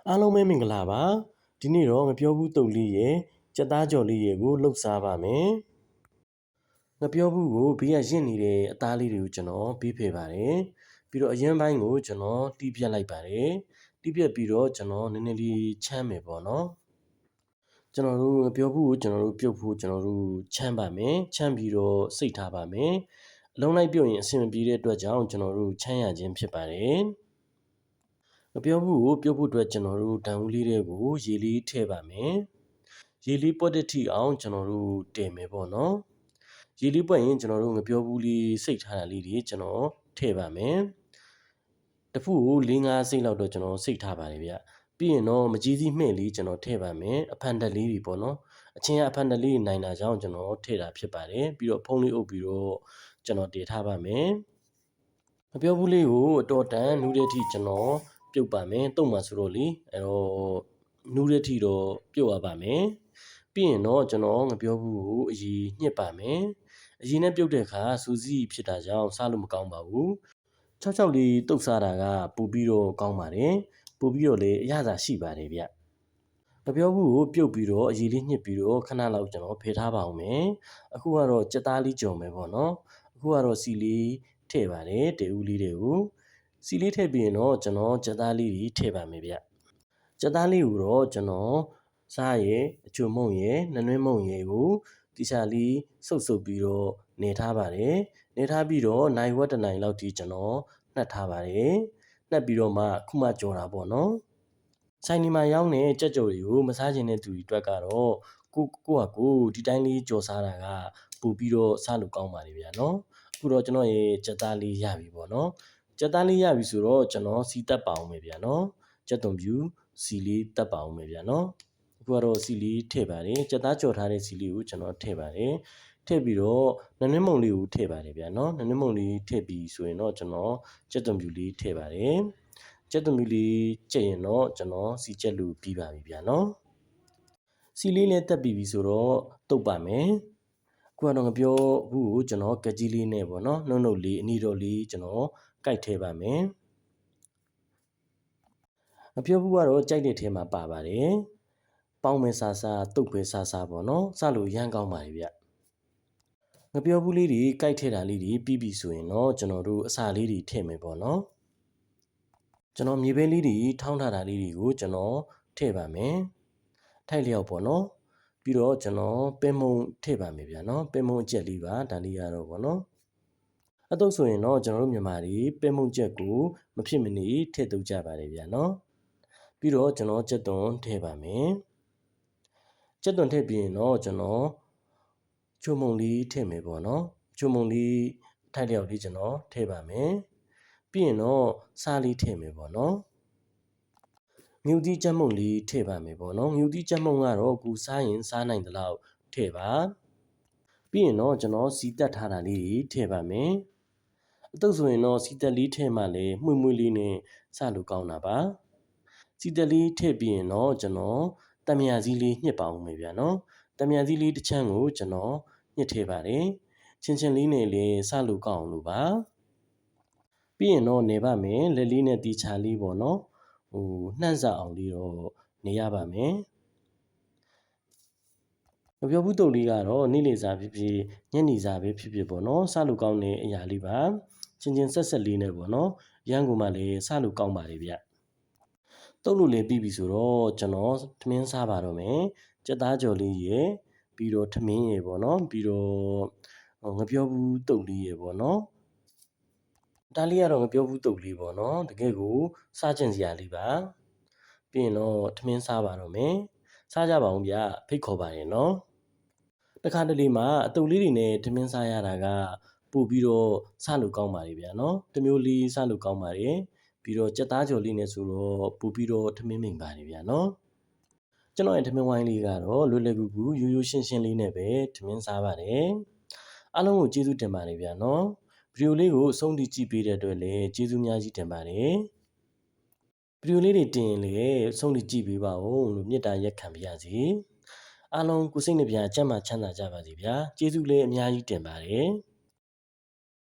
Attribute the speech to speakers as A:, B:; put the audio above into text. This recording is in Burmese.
A: အားလုံးပဲမင်္ဂလာပါဒီနေ့တော့ငပြောဘူးတုပ်လေးရဲ့ကြက်သားကြော်လေးရဲ့ကိုလှုပ်စားပါမယ်ငပြောဘူးကိုဘေးကရင့်နေတဲ့အသားလေးတွေကိုကျွန်တော်ပေးဖယ်ပါတယ်ပြီးတော့အရင်ပိုင်းကိုကျွန်တော်တီးပြတ်လိုက်ပါတယ်တီးပြတ်ပြီးတော့ကျွန်တော်နည်းနည်းလေးချမ်းမယ်ပေါ့နော်ကျွန်တော်တို့ငပြောဘူးကိုကျွန်တော်တို့ပြုတ်ဖို့ကျွန်တော်တို့ချမ်းပါမယ်ချမ်းပြီးတော့စိတ်ထားပါမယ်အလုံးလိုက်ပြုတ်ရင်အဆင်မပြေတဲ့အတွက်ကြောင့်ကျွန်တော်တို့ချမ်းရခြင်းဖြစ်ပါတယ်ငပြောဘူးကိုပြုတ်ဖို့အတွက်ကျွန်တော်တို့ဓာတ်ဦးလေးတွေကိုရေလေးထည့်ပါမယ်ရေလေးပွက်တဲ့ထိအောင်ကျွန်တော်တို့တည်မယ်ပေါ့နော်ရေလေးပွက်ရင်ကျွန်တော်တို့ငပြောဘူးလေးစိတ်ထားတာလေးတွေကျွန်တော်ထည့်ပါမယ်တဖူကို4-5စိတ်လောက်တော့ကျွန်တော်စိတ်ထားပါတယ်ဗျပြီးရင်တော့မကြီးစီးမှဲ့လေးကျွန်တော်ထည့်ပါမယ်အဖန်တက်လေးတွေပေါ့နော်အချင်းအဖန်တက်လေးနိုင်တာကြောင့်ကျွန်တော်ထည့်တာဖြစ်ပါတယ်ပြီးတော့ဖုံးလေးအုပ်ပြီးတော့ကျွန်တော်တည်ထားပါမယ်ငပြောဘူးလေးကိုအတော်တန်နူးတဲ့အထိကျွန်တော်ပြုတ်ပါမယ်တုံးမှာဆိုတော့လေအဲ့တော့နူးတဲ့အထိတော့ပြုတ်ရပါမယ်ပြီးရင်တော့ကျွန်တော်ငပြောဘူးကိုအရင်ညှစ်ပါမယ်အရင်နဲ့ပြုတ်တဲ့အခါစူစီဖြစ်တာကြောင့်စားလို့မကောင်းပါဘူး6လေးတုတ်စားတာကပူပြီးတော့ကောင်းပါတယ်ပူပြီးတော့လေအရသာရှိပါတယ်ဗျငပြောဘူးကိုပြုတ်ပြီးတော့အရင်လေးညှစ်ပြီးတော့ခဏလောက်ကျွန်တော်ဖယ်ထားပါအောင်မယ်အခုကတော့ကြက်သားလေးကြော်မယ်ပေါ့နော်အခုကတော့စီလေးထည့်ပါတယ်တဲဦးလေးတွေကိုစီလေးထည့်ပြီးရင်တော့ကျွန်တော်ကြက်သားလေးတွေထည့်ပါမယ်ဗျကြက်သားလေးကိုတော့ကျွန်တော်စားရဲအချိုမုံရဲနှနှွင်းမုံရဲကိုတိချာလေးစုပ်ပြီးတော့နေထားပါတယ်နေထားပြီးတော့နိုင်ဝက်တစ်နိုင်လောက်ထိကျွန်တော်နှက်ထားပါတယ်နှက်ပြီးတော့မှခုမှကြော်တာပေါ့နော်ဆိုင်ဒီမှာရောင်းတဲ့ကြက်ကြော်တွေကိုမစားချင်တဲ့သူတွေအတွက်ကတော့ကိုဒီတိုင်းလေးကြော်စားတာကပို့ပြီးတော့စားလို့ကောင်းပါလေဗျာနော်အခုတော့ကျွန်တော်ရဲ့ကြက်သားလေးရပြီပေါ့နော်ကြက်သားလေးရပြီဆိုတော့ကျွန်တော်စီတက်ပါအောင်မယ်ဗျာနော်ကြက်သွန်ပြူစီလေးတက်ပါအောင်မယ်ဗျာနော်အခုကတော့စီလေးထည့်ပါတယ်ကြက်သားကြော်ထားတဲ့စီလေးကိုကျွန်တော်ထည့်ပါတယ်ထည့်ပြီးတော့နနှင်းမုံလေးကိုထည့်ပါတယ်ဗျာနော်နနှင်းမုံလေးထည့်ပြီးဆိုရင်တော့ကျွန်တော်ကြက်သွန်ပြူလေးထည့်ပါတယ်ကြက်သွန်ပြူလေးကြက်ရင်တော့ကျွန်တော်စီကြက်လို့ပြီးပါပြီဗျာနော်စီလေးလည်းတက်ပြီးပြီဆိုတော့တုပ်ပါမယ်အခုကတော့ငပြောဘူးကိုကျွန်တော်ကကြီးလေးနဲ့ပေါ့နော်နှုတ်လေးအနီတော်လေးကျွန်တော်ကိုက်ထည့်ပါမယ်ငပြောဘူးကတော့ကြိုက်တဲ့ထဲမှာပါပါတယ်ပေါင်းမဲဆာဆာတုပ်ပဲဆာဆာပေါ့နော်စလို့ရမ်းကောင်းပါလေဗျငပြောဘူးလေးတွေကိုက်ထည့်တာလေးတွေပြီးပြီဆိုရင်တော့ကျွန်တော်တို့အစာလေးတွေထည့်မယ်ပေါ့နော်ကျွန်တော်မြေပဲလေးတွေထောင်းထားတာလေးတွေကိုကျွန်တော်ထည့်ပါမယ်ထိုက်လျောက်ပေါ့နော်ပြီးတော့ကျွန်တော်ပင်မုံထည့်ပါမယ်ဗျာနော်ပင်မုံအကျက်လေးပါဒါလေးရတော့ပေါ့နော်အတုပ်ဆိုရင်တော့ကျွန်တော်တို့မြန်မာတွေပင်မုံချက်ကိုမဖြစ်မနေထည့်တုပ်ကြပါတယ်ဗျာနော်ပြီးတော့ကျွန်တော်ကြက်သွန်ထည့်ပါမယ်ကြက်သွန်ထည့်ပြီးရင်တော့ကျွန်တော်ချိုမုံလေးထည့်မယ်ပေါ့နော်ချိုမုံလေးထိုက်လျောက်လေးကျွန်တော်ထည့်ပါမယ်ပြီးရင်တော့စားလေးထည့်မယ်ပေါ့နော်ငြူသီးကြက်မုံလေးထည့်ပါမယ်ပေါ့နော်ငြူသီးကြက်မုံကတော့အခုစားရင်စားနိုင်တဲ့လောက်ထည့်ပါပြီးရင်တော့ကျွန်တော်စီတက်ထားတာလေးထည့်ပါမယ်အတုပ်ဆိုရင်တော့စီတက်လေးထည့်မှလည်းမှုန့်လေးနဲ့စလို့ကောင်းတာပါစီတက်လေးထည့်ပြီးရင်တော့ကျွန်တော်တမယာစည်းလေးညှစ်ပါအောင်မယ်ဗျာနော်တမယာစည်းလေးတစ်ချမ်းကိုကျွန်တော်ညှစ်ထည့်ပါတယ်ချင်းလေးနဲ့လည်းစလို့ကောင်းအောင်လို့ပါပြီးရင်တော့နေပါမယ်လက်လေးနဲ့တီချာလေးပေါ့နော်နှံ့စအောင်လေးတော့နေရပါမယ်မပြောဘူးတုပ်လေးကတော့နေ့လည်စာဖြစ်ဖြစ်ညနေစာပဲဖြစ်ဖြစ်ပေါ့နော်စလို့ကောင်းတဲ့အရာလေးပါချင်းဆက်လေးနဲ့ပေါ့နော်ရန်ကုန်မှာလည်းစလို့ကောင်းပါလေဗျတုပ်လို့လည်းပြီးပြီဆိုတော့ကျွန်တော်ထမင်းစားပါတော့မယ်ကြက်သားကြော်လေးရယ်ပြီးတော့ထမင်းရယ်ပေါ့နော်ပြီးတော့ငပြောဘူးတုပ်လေးရယ်ပေါ့နော်ဒါလေးကတော့ငပြောဘူးတုပ်လေးပေါ့နော်တကယ်ကိုစားကျင်စရာလေးပါပြီးရင်တော့ထမင်းစားပါတော့မယ်စားကြပါဦးဗျဖိတ်ခေါ်ပါရင်နော်တခါတလေမှာအတုပ်လေးတွေနဲ့ထမင်းစားရတာကပို့ပြီးတော့စားလို့ကောင်းပါလေဗျာနော်တမျိုးလေးစားလို့ကောင်းပါတယ်ပြီးတော့ကြက်သားကြော်လေးနဲ့ဆိုတော့ပို့ပြီးတော့ထမင်းမိန်ပါလေဗျာနော်ကျွန်တော်ရဲ့ထမင်းဝိုင်းလေးကတော့လွယ်လွယ်ကူကူရိုးရိုးရှင်းရှင်းလေးနဲ့ပဲထမင်းစားပါတယ်အားလုံးကိုကျေးဇူးတင်ပါတယ်ဗျာနော်ဗီဒီယိုလေးကိုအဆုံးထိကြည့်ပေးတဲ့အတွက်လည်းကျေးဇူးများကြီးတင်ပါတယ်ဗီဒီယိုလေးတွေတင်ရင်လည်းအဆုံးထိကြည့်ပေးပါဦးလို့မေတ္တာရက်ခံပါရစေအားလုံးကိုစိတ်နှပြချမ်းသာချမ်းသာကြပါစေဗျာကျေးဇူးလည်းအများကြီးတင်ပါတယ်